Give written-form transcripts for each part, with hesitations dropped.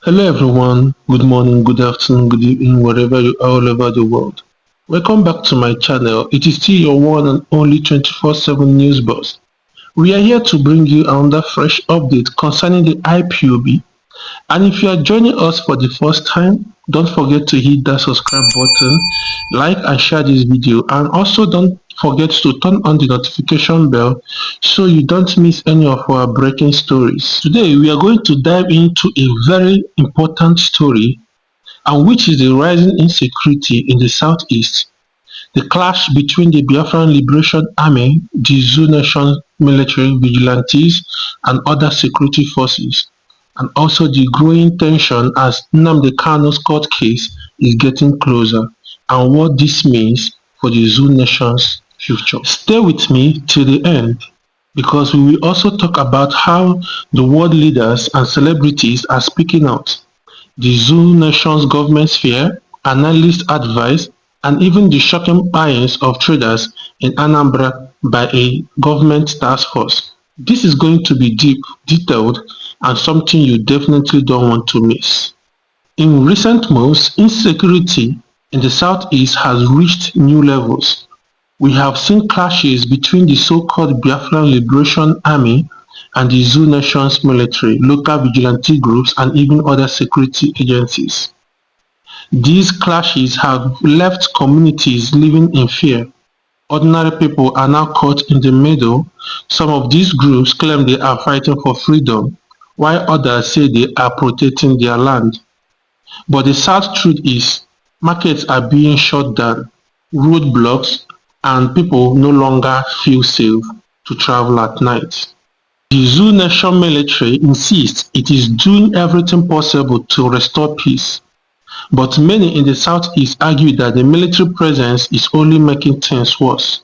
Hello everyone, good morning, good afternoon, good evening, wherever you are all over the world. Welcome back to my channel. It is still your one and only 24/7 news boss. We are here to bring you another fresh update concerning the IPOB. And if you are joining us for the first time, don't forget to hit that subscribe button, like and share this video, and also don't forget to turn on the notification bell so you don't miss any of our breaking stories. Today we are going to dive into a very important story, and which is the rising insecurity in the southeast. The clash between the Biafran Liberation Army, the Zoo Nation military vigilantes, and other security forces, and also the growing tension as Nnamdi Kanu's court case is getting closer, and what this means for the Zoo Nation's future. Stay with me till the end, because we will also talk about how the world leaders and celebrities are speaking out, the Zoo Nation's government sphere, analyst advice, and even the shocking buyings of traders in Anambra by a government task force. This is going to be deep, detailed, and something you definitely don't want to miss. In recent months, insecurity in the southeast has reached new levels. We have seen clashes between the so-called Biafran Liberation Army and the Zoo Nation's military, local vigilante groups, and even other security agencies. These clashes have left communities living in fear. Ordinary people are now caught in the middle. Some of these groups claim they are fighting for freedom, while others say they are protecting their land. But the sad truth is, markets are being shut down, roadblocks, and people no longer feel safe to travel at night. The Zoo Nation military insists it is doing everything possible to restore peace, but many in the southeast argue that the military presence is only making things worse.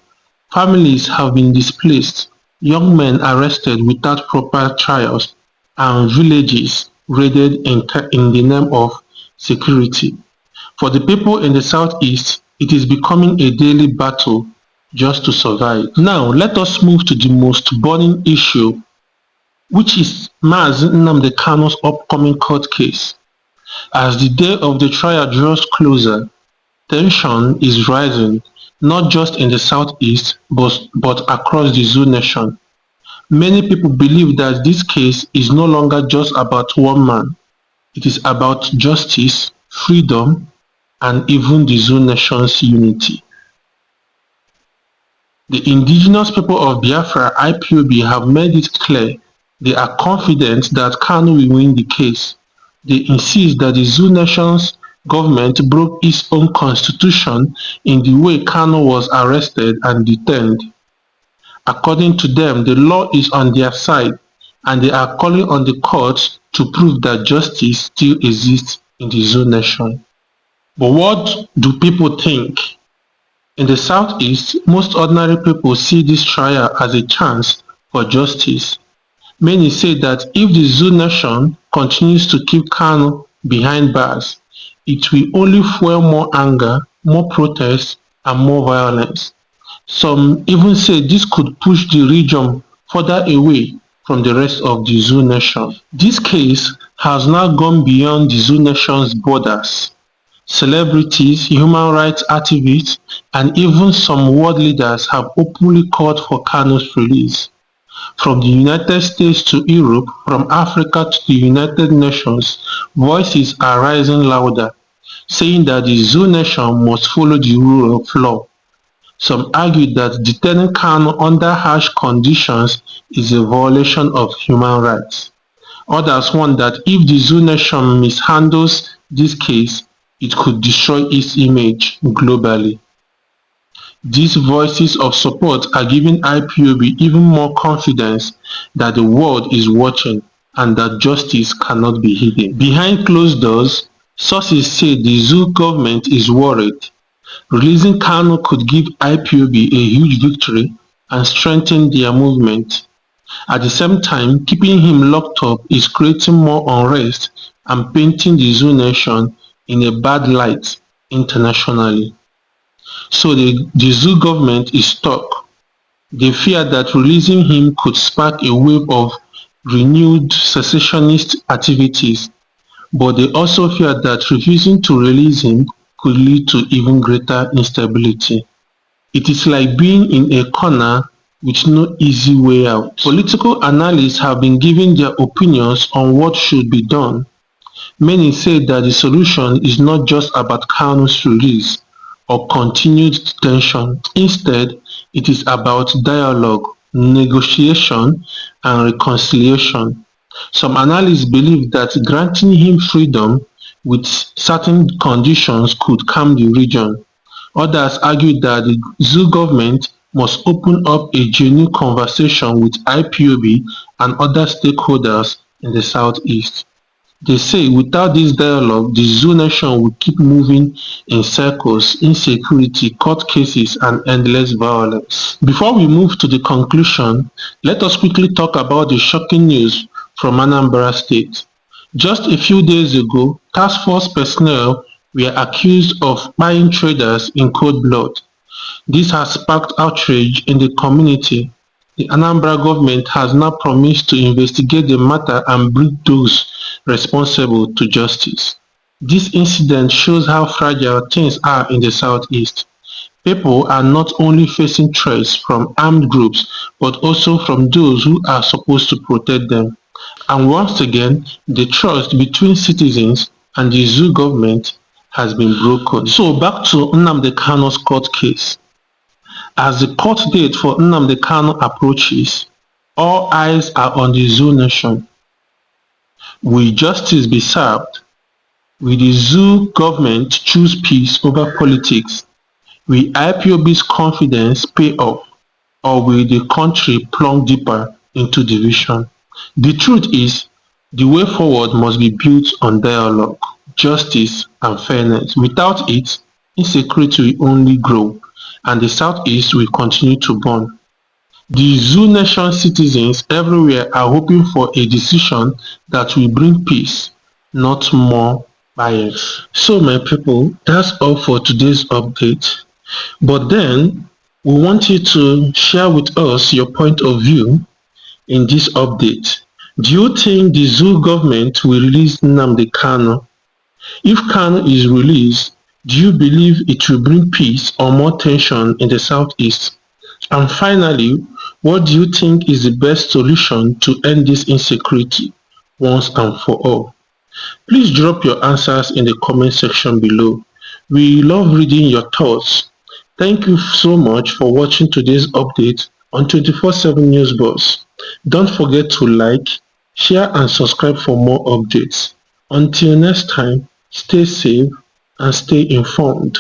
Families have been displaced, young men arrested without proper trials, and villages raided in the name of security. For the people in the southeast, it is becoming a daily battle just to survive. Now, let us move to the most burning issue, which is Mazi Nnamdi Kanu's upcoming court case. As the day of the trial draws closer, tension is rising, not just in the southeast, but across the Zoo Nation. Many people believe that this case is no longer just about one man. It is about justice, freedom, and even the Zoo Nation's unity. The indigenous people of Biafra (IPOB) have made it clear they are confident that Kanu will win the case. They insist that the Zoo Nation's government broke its own constitution in the way Kanu was arrested and detained. According to them, the law is on their side, and they are calling on the courts to prove that justice still exists in the Zoo Nation. But what do people think? In the southeast, most ordinary people see this trial as a chance for justice. Many say that if the Zoo Nation continues to keep Kanu behind bars, it will only fuel more anger, more protests, and more violence. Some even say this could push the region further away from the rest of the Zoo Nation. This case has now gone beyond the Zoo Nation's borders. Celebrities, human rights activists, and even some world leaders have openly called for Kanu's release. From the United States to Europe, from Africa to the United Nations, voices are rising louder, saying that the Zoo Nation must follow the rule of law. Some argue that detaining Kanu under harsh conditions is a violation of human rights. Others warn that if the Zoo Nation mishandles this case, it could destroy its image globally. These voices of support are giving IPOB even more confidence that the world is watching and that justice cannot be hidden. Behind closed doors, sources say the Zoo government is worried. Releasing Kanu could give IPOB a huge victory and strengthen their movement. At the same time, keeping him locked up is creating more unrest and painting the Zoo Nation in a bad light internationally. So the Zoo government is stuck. They fear that releasing him could spark a wave of renewed secessionist activities. but they also fear that refusing to release him could lead to even greater instability. It is like being in a corner with no easy way out. Political analysts have been giving their opinions on what should be done. Many say that the solution is not just about Kanu's release or continued detention. Instead, it is about dialogue, negotiation, and reconciliation. Some analysts believe that granting him freedom with certain conditions could calm the region. Others argue that the zoo government must open up a genuine conversation with IPOB and other stakeholders in the southeast. They say without this dialogue, the zoo nation will keep moving in circles, insecurity, court cases, and endless violence. Before we move to the conclusion, let us quickly talk about the shocking news from Anambra State. Just a few days ago, task force personnel were accused of buying traders in cold blood. This has sparked outrage in the community. The Anambra government has now promised to investigate the matter and bring those responsible to justice. This incident shows how fragile things are in the southeast. People are not only facing threats from armed groups but also from those who are supposed to protect them. And once again, the trust between citizens and the zoo government has been broken. So back to Nnamdi Kanu's court case. As the court date for Nnamdi Kanu approaches, all eyes are on the zoo nation. Will justice be served? Will the zoo government choose peace over politics? Will IPOB's confidence pay off, or will the country plunge deeper into division? The truth is, the way forward must be built on dialogue, justice, and fairness. Without it, insecurity will only grow, and the southeast will continue to burn. The zoo nation citizens everywhere are hoping for a decision that will bring peace, not more bias. So my people, that's all for today's update. But then, we want you to share with us your point of view in this update. Do you think the zoo government will release Nnamdi Kanu? If Kanu is released, do you believe it will bring peace or more tension in the southeast? And finally, what do you think is the best solution to end this insecurity once and for all? Please drop your answers in the comment section below. We love reading your thoughts. Thank you so much for watching today's update on 24/7 News Boss. Don't forget to like, share and subscribe for more updates. Until next time, stay safe and stay informed.